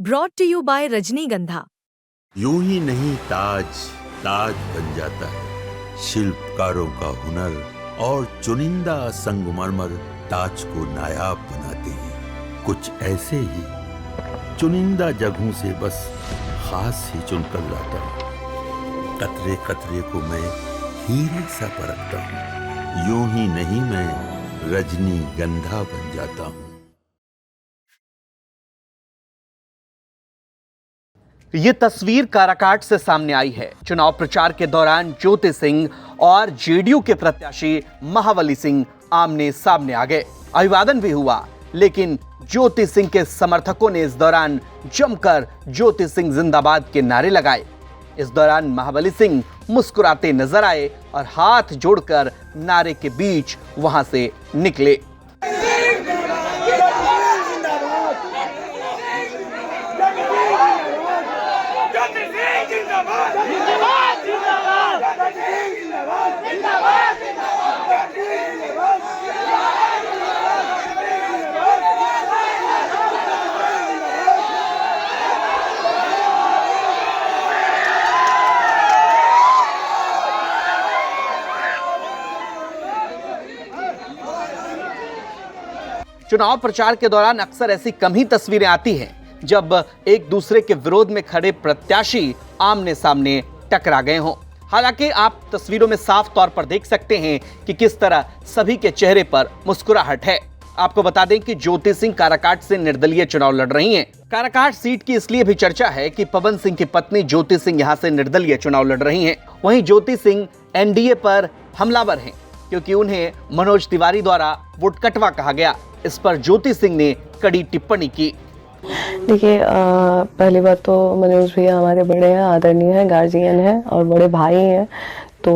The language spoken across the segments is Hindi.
ब्रॉट टू यू बाय रजनीगंधा। यूं ही नहीं ताज ताज बन जाता है, शिल्पकारों का हुनर और चुनिंदा संगमरमर ताज को नायाब बनाते हैं। कुछ ऐसे ही चुनिंदा जगहों से बस खास ही चुनकर लाता हूँ। कतरे कतरे को मैं हीरे सा परखता हूँ। यूं ही नहीं मैं रजनीगंधा बन जाता हूँ। ये तस्वीर काराकाट से सामने आई है। चुनाव प्रचार के दौरान ज्योति सिंह और जेडीयू के प्रत्याशी महाबली सिंह आमने सामने आ गए। अभिवादन भी हुआ, लेकिन ज्योति सिंह के समर्थकों ने इस दौरान जमकर ज्योति सिंह जिंदाबाद के नारे लगाए। इस दौरान महाबली सिंह मुस्कुराते नजर आए और हाथ जोड़कर नारे के बीच वहां से निकले। चुनाव प्रचार के दौरान अक्सर ऐसी कम ही तस्वीरें आती हैं जब एक दूसरे के विरोध में खड़े प्रत्याशी आमने सामने टकरा गए हों। हालांकि आप तस्वीरों में साफ तौर पर देख सकते हैं कि किस तरह सभी के चेहरे पर मुस्कुराहट है। आपको बता दें कि ज्योति सिंह काराकाट से निर्दलीय चुनाव लड़ रही हैं। काराकाट सीट की इसलिए भी चर्चा है कि पवन सिंह की पत्नी ज्योति सिंह यहां से निर्दलीय चुनाव लड़ रही हैं। वहीं ज्योति सिंह एनडीए पर हमलावर हैं क्योंकि उन्हें मनोज तिवारी द्वारा वोट कटवा कहा गया। इस पर ज्योति सिंह ने कड़ी टिप्पणी की। देखिए, पहली बात तो मनोज भैया हमारे बड़े हैं, आदरणीय हैं, गार्जियन हैं और बड़े भाई हैं, तो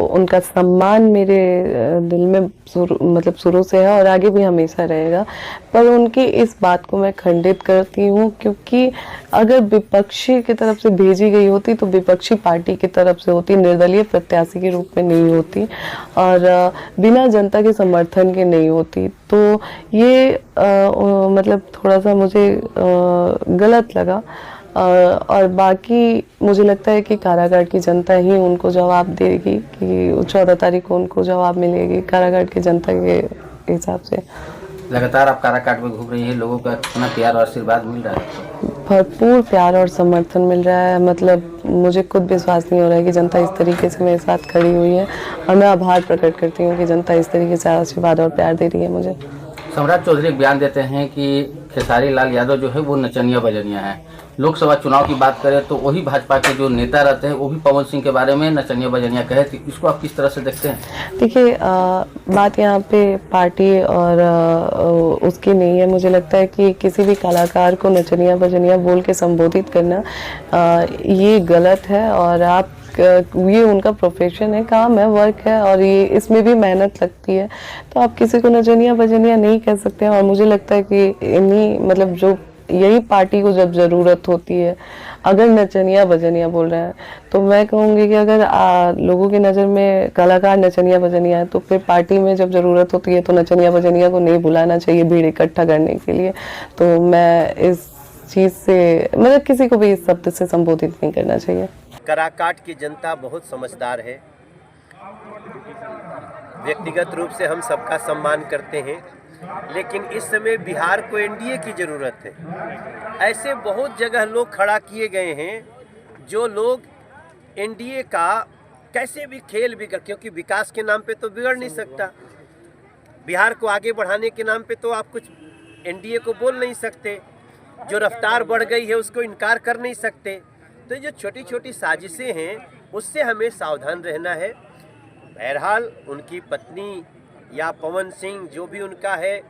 उनका सम्मान मेरे दिल में शुरू से है और आगे भी हमेशा रहेगा। पर उनकी इस बात को मैं खंडित करती हूँ, क्योंकि अगर विपक्षी की तरफ से भेजी गई होती तो विपक्षी पार्टी की तरफ से होती, निर्दलीय प्रत्याशी के रूप में नहीं होती और बिना जनता के समर्थन के नहीं होती। तो ये थोड़ा सा मुझे गलत लगा। और बाकी मुझे लगता है कि कारागार की जनता ही उनको जवाब देगी कि 14 तारीख को उनको जवाब मिलेगी कारागार की जनता के हिसाब से। लगातार आप काराकाट में घूम रही हैं, लोगों का कितना प्यार और आशीर्वाद मिल रहा है? भरपूर प्यार और समर्थन मिल रहा है। मुझे खुद विश्वास नहीं हो रहा है कि जनता इस तरीके से मेरे साथ खड़ी हुई है और मैं आभार प्रकट करती हूँ कि जनता इस तरीके से आशीर्वाद और प्यार दे रही है मुझे। सम्राट चौधरी एक बयान देते हैं कि खेसारी लाल यादव जो है वो नचनिया बजनिया है। लोकसभा चुनाव की बात करें तो वही भाजपा के जो नेता रहते हैं वो भी पवन सिंह के बारे में नचनिया बजनिया कहे, तो इसको आप किस तरह से देखते हैं? देखिए, बात यहाँ पे पार्टी और उसकी नहीं है। मुझे लगता है कि किसी भी कलाकार को नचनिया बजनिया बोल के संबोधित करना ये गलत है और ये उनका प्रोफेशन है, काम है, वर्क है और ये इसमें भी मेहनत लगती है, तो आप किसी को नचनिया बजनिया नहीं कह सकते हैं। और मुझे लगता है कि जो यही पार्टी को जब ज़रूरत होती है, अगर नचनिया बजनिया बोल रहे हैं तो मैं कहूँगी कि अगर लोगों की नज़र में कलाकार नचनिया बजनिया है तो फिर पार्टी में जब ज़रूरत होती है तो नचनिया बजनिया को नहीं बुलाना चाहिए भीड़ इकट्ठा करने के लिए। तो मैं इस चीज़ से किसी को भी इस शब्द से संबोधित नहीं करना चाहिए। काराकाट की जनता बहुत समझदार है। व्यक्तिगत रूप से हम सबका सम्मान करते हैं, लेकिन इस समय बिहार को एनडीए की ज़रूरत है। ऐसे बहुत जगह लोग खड़ा किए गए हैं जो लोग एनडीए का कैसे भी खेल बिगड़, क्योंकि विकास के नाम पे तो बिगड़ नहीं सकता, बिहार को आगे बढ़ाने के नाम पे तो आप कुछ एनडीए को बोल नहीं सकते, जो रफ्तार बढ़ गई है उसको इनकार कर नहीं सकते। तो जो छोटी छोटी साजिशें हैं उससे हमें सावधान रहना है। बहरहाल उनकी पत्नी या पवन सिंह जो भी उनका है,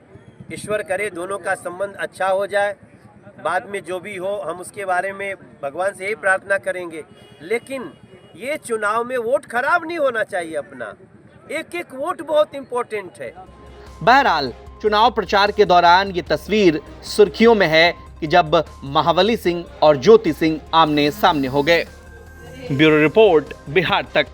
ईश्वर करे दोनों का संबंध अच्छा हो जाए। बाद में जो भी हो हम उसके बारे में भगवान से यही प्रार्थना करेंगे, लेकिन ये चुनाव में वोट खराब नहीं होना चाहिए। अपना एक एक वोट बहुत इम्पोर्टेंट है। बहरहाल चुनाव प्रचार के दौरान ये तस्वीर सुर्खियों में है कि जब महाबली सिंह और ज्योति सिंह आमने सामने हो गए। ब्यूरो रिपोर्ट, बिहार तक।